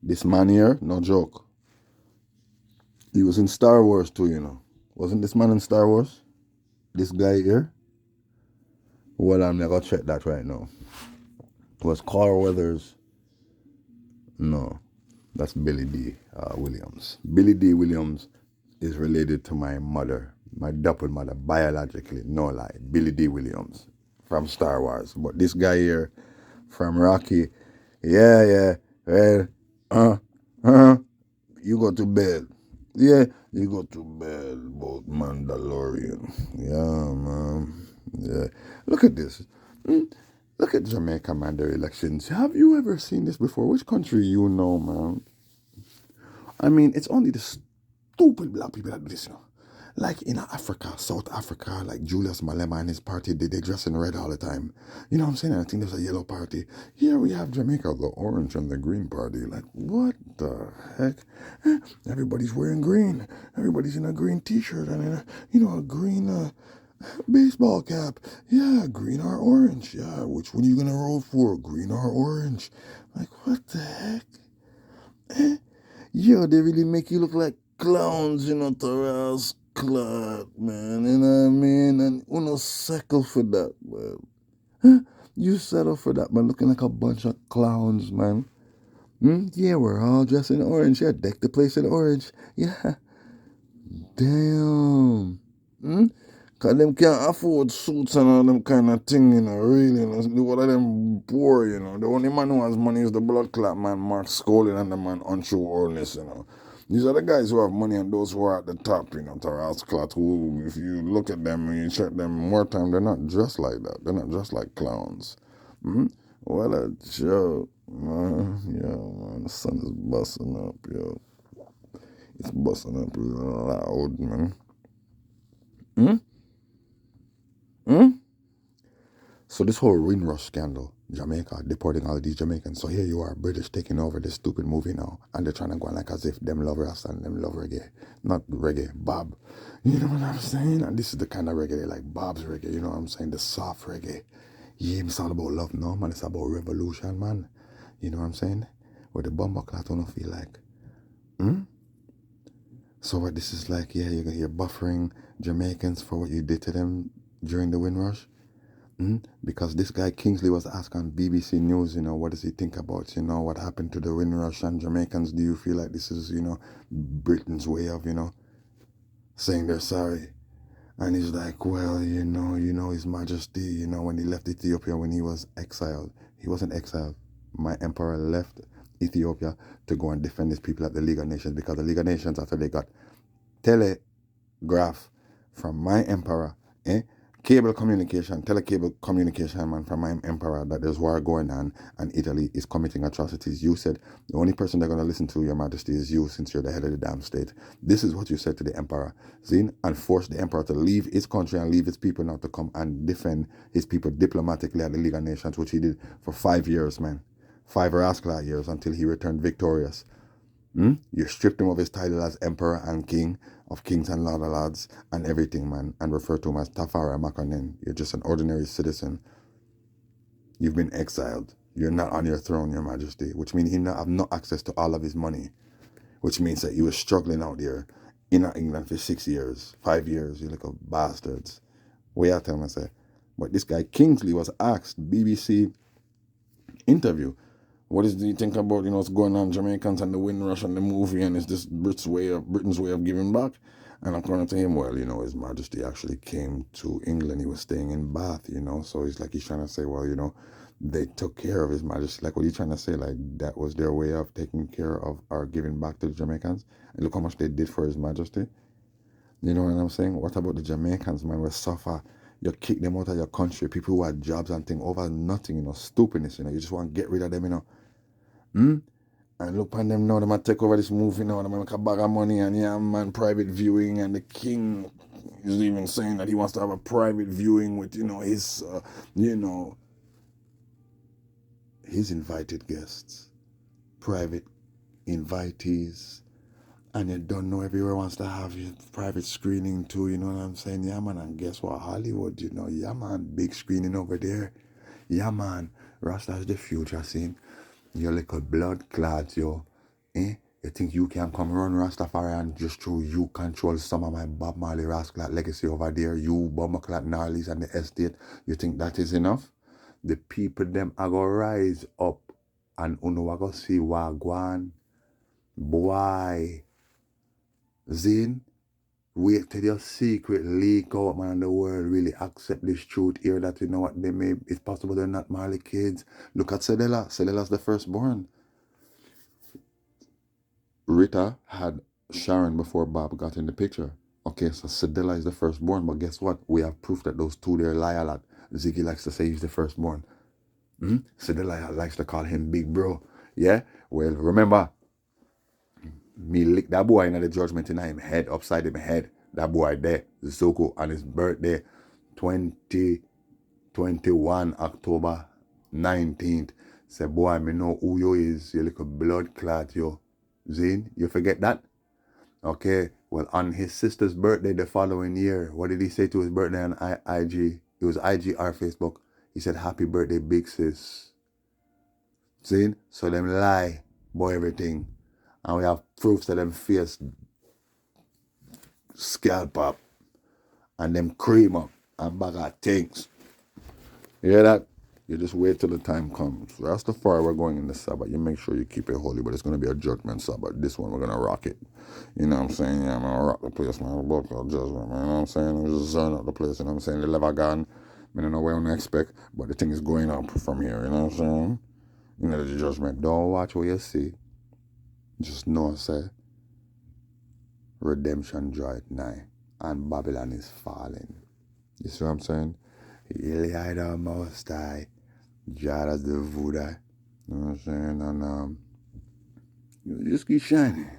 This man here, no joke. He was in Star Wars too, Wasn't this man in Star Wars? This guy here? Well, I'm gonna check that right now. Was Carl Weathers? No, that's Billy D. Williams. Billy D. Williams is related to my mother, my double mother, biologically, no lie. Billy D. Williams from Star Wars. But this guy here from Rocky, yeah, well, uh, you go to bed. Yeah, you go to bed about Mandalorian. Yeah, man. Yeah. Look at this. Look at Jamaica, man, their elections. Have you ever seen this before? Which country you know, man? I mean, it's only the stupid black people that do this, you know. Like in Africa, South Africa, like Julius Malema and his party, they dress in red all the time. You know what I'm saying? I think there's a yellow party. Here we have Jamaica, the orange and the green party. Like, what the heck? Everybody's wearing green. Everybody's in a green t-shirt and in a green baseball cap. Yeah, green or orange. Yeah, which one are you gonna roll for? Green or orange? Like, what the heck? Yo, they really make you look like clowns, Taras Clot, man. You know what I mean? And you no settle for that, man. You settle for that, man, looking like a bunch of clowns, man. Yeah, we're all dressed in orange. Yeah, deck the place in orange. Yeah. Damn. Cause them can't afford suits and all them kind of thing, really. What of them poor, The only man who has money is the blood clot man, Mark Scully, and the man Untrue Orness. These are the guys who have money and those who are at the top, Taras Clot, who, if you look at them and you check them more time, they're not dressed like that. They're not dressed like clowns. What a joke, man. Yeah, man, the sun is busting up, yo. It's busting up loud, man. So this whole Windrush scandal, Jamaica deporting all of these Jamaicans. So here you are, British taking over this stupid movie now, and they're trying to go on like as if them love Rasta and them love reggae, not reggae, Bob. You know what I'm saying? And this is the kind of reggae they like, Bob's reggae. You know what I'm saying? The soft reggae. Yeah, it's all about love, no man. It's about revolution, man. You know what I'm saying? Where the bomber clat don't feel like. So what this is like? Yeah, you're buffering Jamaicans for what you did to them during the Windrush. Because this guy Kingsley was asked on BBC News, what does he think about, what happened to the Windrush and Jamaicans? Do you feel like this is, Britain's way of, saying they're sorry? And he's like, well, His Majesty, when he left Ethiopia, when he was exiled, he wasn't exiled. My emperor left Ethiopia to go and defend his people at the League of Nations, because the League of Nations, after they got telegraph from my emperor, telecable communication, man, from my emperor, that there's war going on and Italy is committing atrocities. You said the only person they're going to listen to, Your Majesty, is you, since you're the head of the damn state. This is what you said to the emperor, Zin, and forced the emperor to leave his country and leave his people now to come and defend his people diplomatically at the League of Nations, which he did for 5 years, man. 5 rascal years until he returned victorious. You stripped him of his title as emperor and king of kings and lord of lords and everything, man, and refer to him as Tafara Makanen. You're just an ordinary citizen. You've been exiled. You're not on your throne, Your Majesty, which means he have no access to all of his money, which means that you were struggling out there in England for 6 years, 5 years. You little bastards. Way I tell him, I say. But this guy Kingsley was asked, BBC interview, what do you think about, what's going on, Jamaicans and the Windrush and the movie, and is this Britain's way of giving back? And according to him, well, His Majesty actually came to England. He was staying in Bath, so he's trying to say, well, they took care of His Majesty. Like, what are you trying to say? Like, that was their way of taking care of or giving back to the Jamaicans? And look how much they did for His Majesty. You know what I'm saying? What about the Jamaicans, man, who suffer? You kick them out of your country, people who had jobs and things over nothing, stupidness, you just want to get rid of them, And look on them now, they might take over this movie now, they might make a bag of money, and yeah, man, private viewing, and the king is even saying that he wants to have a private viewing with, his invited guests, private invitees, and you don't know everywhere wants to have your private screening too, you know what I'm saying? Yeah, man, and guess what? Hollywood, yeah, man, big screening over there. Yeah, man, Rasta's the future scene. Your little blood clots, yo. Your You think you can come run Rastafari and just through you control some of my Bob Marley Rascal legacy over there, you Bumaclat Gnarlies and the estate? You think that is enough? The people them are going to rise up and uno are going to see Wagwan, boy, Zin. Wait till your secret leak out, man, and the world really accept this truth here that you know what they may, it's possible they're not Marley kids. Look at Cedella. Cedella's the firstborn. Rita had Sharon before Bob got in the picture. Okay, so Cedella is the firstborn, but guess what? We have proof that those two there lie a lot. Ziggy likes to say he's the firstborn. Cedella likes to call him Big Bro. Yeah? Well, remember, me lick that boy in the judgment in him head, upside him head. That boy there, Zoko, on his birthday, 2021, October 19th. Say, boy, me know who you is, you little blood clot, yo. Zin, you forget that? Okay, well, on his sister's birthday the following year, what did he say to his birthday on IG? It was IG or Facebook. He said, happy birthday, big sis. Zin, so them lie, boy, everything. And we have proofs of them face scalp up and them cream up and bag of things. You hear that? You just wait till the time comes. Rastafari, we're going in the Sabbath. You make sure you keep it holy, but it's going to be a judgment Sabbath. This one, we're going to rock it. You know what I'm saying? Yeah, I'm going to rock the place, man. About judgment, man. You know what I'm saying? I'm just zone up the place, you know what I'm saying? The level gone. I don't know where I'm going to expect, but the thing is going up from here, you know what I'm saying? You know, the judgment. Don't watch what you see. Just know, say, redemption draweth nigh, and Babylon is falling. You see what I'm saying? He'll hide the Most High, God as the Buddha. You know what I'm saying? And you just keep shining.